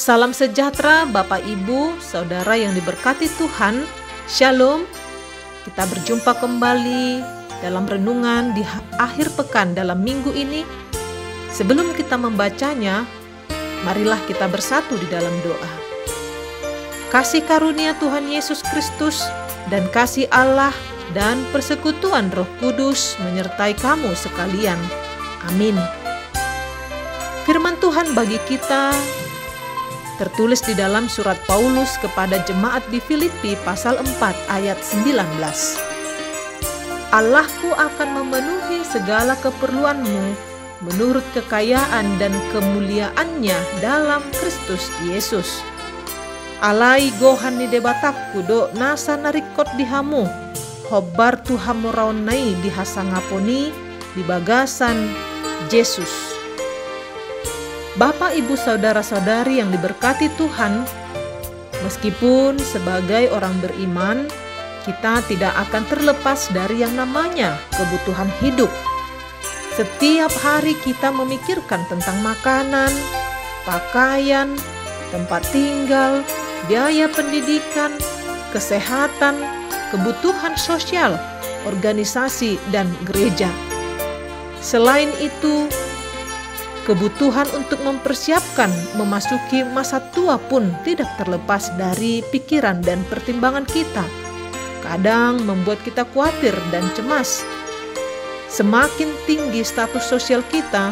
Salam sejahtera Bapak Ibu, Saudara yang diberkati Tuhan. Shalom. Kita berjumpa kembali dalam renungan di akhir pekan dalam minggu ini. Sebelum kita membacanya, marilah kita bersatu di dalam doa. Kasih karunia Tuhan Yesus Kristus dan kasih Allah dan persekutuan Roh Kudus menyertai kamu sekalian. Amin. Firman Tuhan bagi kita tertulis di dalam surat Paulus kepada jemaat di Filipi pasal 4 ayat 19. Allahku akan memenuhi segala keperluanmu menurut kekayaan dan kemuliaannya dalam Kristus Yesus. Alai gohan ni debatakku do nasa narikot dihamu, hobar Tuhan moraunai di hasangaponi di bagasan Yesus. Bapak, Ibu, Saudara-saudari yang diberkati Tuhan, meskipun sebagai orang beriman, kita tidak akan terlepas dari yang namanya kebutuhan hidup. Setiap hari kita memikirkan tentang makanan, pakaian, tempat tinggal, biaya pendidikan, kesehatan, kebutuhan sosial, organisasi, dan gereja. Selain itu, kebutuhan untuk mempersiapkan memasuki masa tua pun tidak terlepas dari pikiran dan pertimbangan kita. Kadang membuat kita khawatir dan cemas. Semakin tinggi status sosial kita,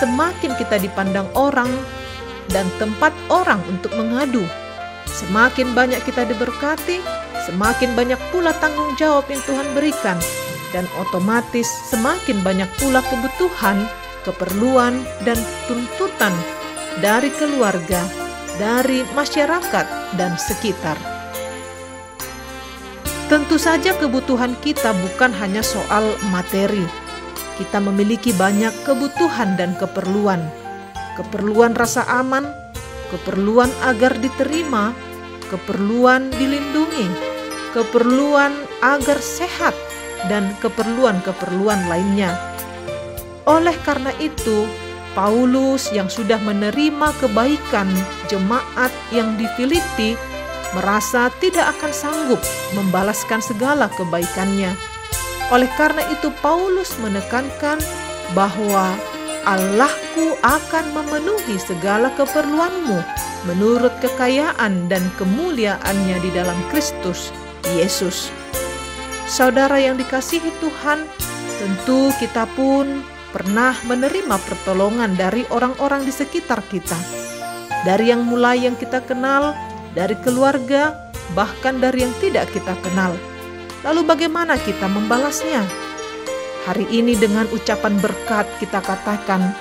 semakin kita dipandang orang dan tempat orang untuk mengadu. Semakin banyak kita diberkati, semakin banyak pula tanggung jawab yang Tuhan berikan, dan otomatis semakin banyak pula kebutuhan, keperluan, dan tuntutan dari keluarga, dari masyarakat, dan sekitar. Tentu saja kebutuhan kita bukan hanya soal materi. Kita memiliki banyak kebutuhan dan keperluan. Keperluan rasa aman, keperluan agar diterima, keperluan dilindungi, keperluan agar sehat, dan keperluan-keperluan lainnya. Oleh karena itu, Paulus yang sudah menerima kebaikan jemaat yang di Filipi merasa tidak akan sanggup membalaskan segala kebaikannya. Oleh karena itu, Paulus menekankan bahwa Allahku akan memenuhi segala keperluanmu menurut kekayaan dan kemuliaannya di dalam Kristus Yesus. Saudara yang dikasihi Tuhan, tentu kita pun pernah menerima pertolongan dari orang-orang di sekitar kita. Dari yang mulai yang kita kenal, dari keluarga, bahkan dari yang tidak kita kenal. Lalu bagaimana kita membalasnya? Hari ini dengan ucapan berkat kita katakan,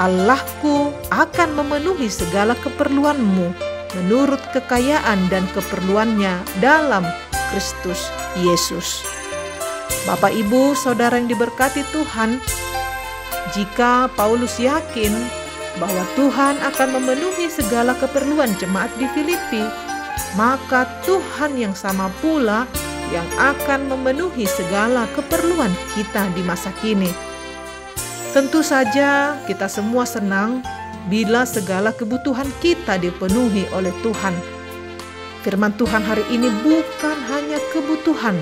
Allahku akan memenuhi segala keperluanmu menurut kekayaan dan keperluannya dalam Kristus Yesus. Bapak, Ibu, Saudara yang diberkati Tuhan, jika Paulus yakin bahwa Tuhan akan memenuhi segala keperluan jemaat di Filipi, maka Tuhan yang sama pula yang akan memenuhi segala keperluan kita di masa kini. Tentu saja kita semua senang bila segala kebutuhan kita dipenuhi oleh Tuhan. Firman Tuhan hari ini bukan hanya kebutuhan,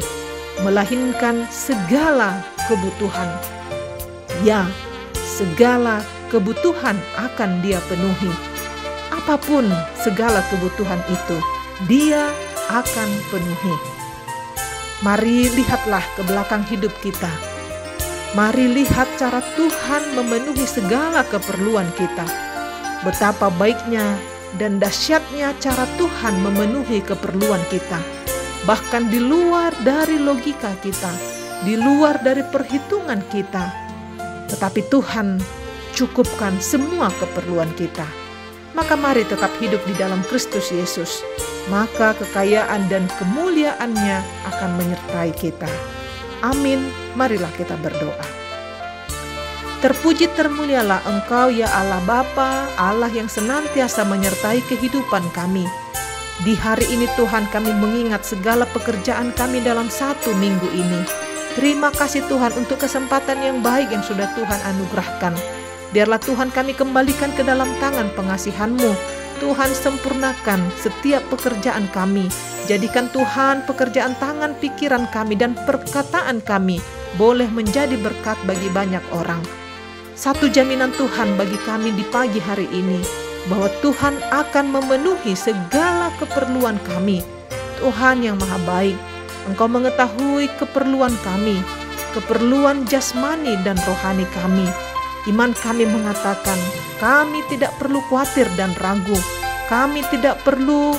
melainkan segala kebutuhan. Ya, segala kebutuhan akan Dia penuhi. Apapun segala kebutuhan itu, Dia akan penuhi. Mari lihatlah ke belakang hidup kita. Mari lihat cara Tuhan memenuhi segala keperluan kita. Betapa baiknya dan dahsyatnya cara Tuhan memenuhi keperluan kita. Bahkan di luar dari logika kita, di luar dari perhitungan kita. Tetapi Tuhan cukupkan semua keperluan kita. Maka mari tetap hidup di dalam Kristus Yesus. Maka kekayaan dan kemuliaannya akan menyertai kita. Amin. Marilah kita berdoa. Terpuji termulialah Engkau ya Allah Bapa, Allah yang senantiasa menyertai kehidupan kami. Di hari ini Tuhan, kami mengingat segala pekerjaan kami dalam satu minggu ini. Terima kasih Tuhan untuk kesempatan yang baik yang sudah Tuhan anugerahkan. Biarlah Tuhan kami kembalikan ke dalam tangan pengasihan-Mu. Tuhan sempurnakan setiap pekerjaan kami. Jadikan Tuhan pekerjaan tangan, pikiran kami, dan perkataan kami boleh menjadi berkat bagi banyak orang. Satu jaminan Tuhan bagi kami di pagi hari ini, bahwa Tuhan akan memenuhi segala keperluan kami. Tuhan yang Maha Baik, Engkau mengetahui keperluan kami, keperluan jasmani dan rohani kami. Iman kami mengatakan, kami tidak perlu khawatir dan ragu. Kami tidak perlu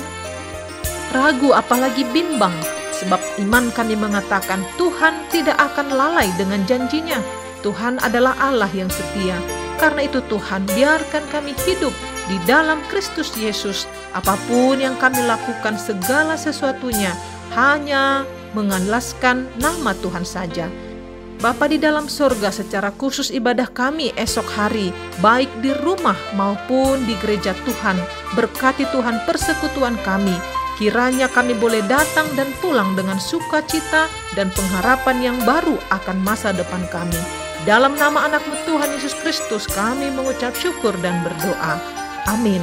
ragu apalagi bimbang, sebab iman kami mengatakan Tuhan tidak akan lalai dengan janjinya. Tuhan adalah Allah yang setia. Karena itu Tuhan, biarkan kami hidup di dalam Kristus Yesus. Apapun yang kami lakukan, segala sesuatunya hanya mengandalkan nama Tuhan saja. Bapa di dalam sorga, secara khusus ibadah kami esok hari, baik di rumah maupun di gereja Tuhan, berkati Tuhan persekutuan kami. Kiranya kami boleh datang dan pulang dengan sukacita dan pengharapan yang baru akan masa depan kami. Dalam nama anak-Mu Tuhan Yesus Kristus kami mengucap syukur dan berdoa. Amin.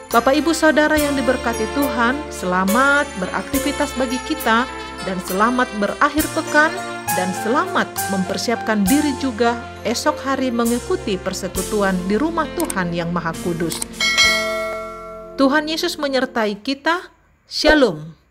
Bapak Ibu Saudara yang diberkati Tuhan, selamat beraktivitas bagi kita dan selamat berakhir pekan. Dan selamat mempersiapkan diri juga esok hari mengikuti persekutuan di rumah Tuhan yang Maha Kudus. Tuhan Yesus menyertai kita. Shalom.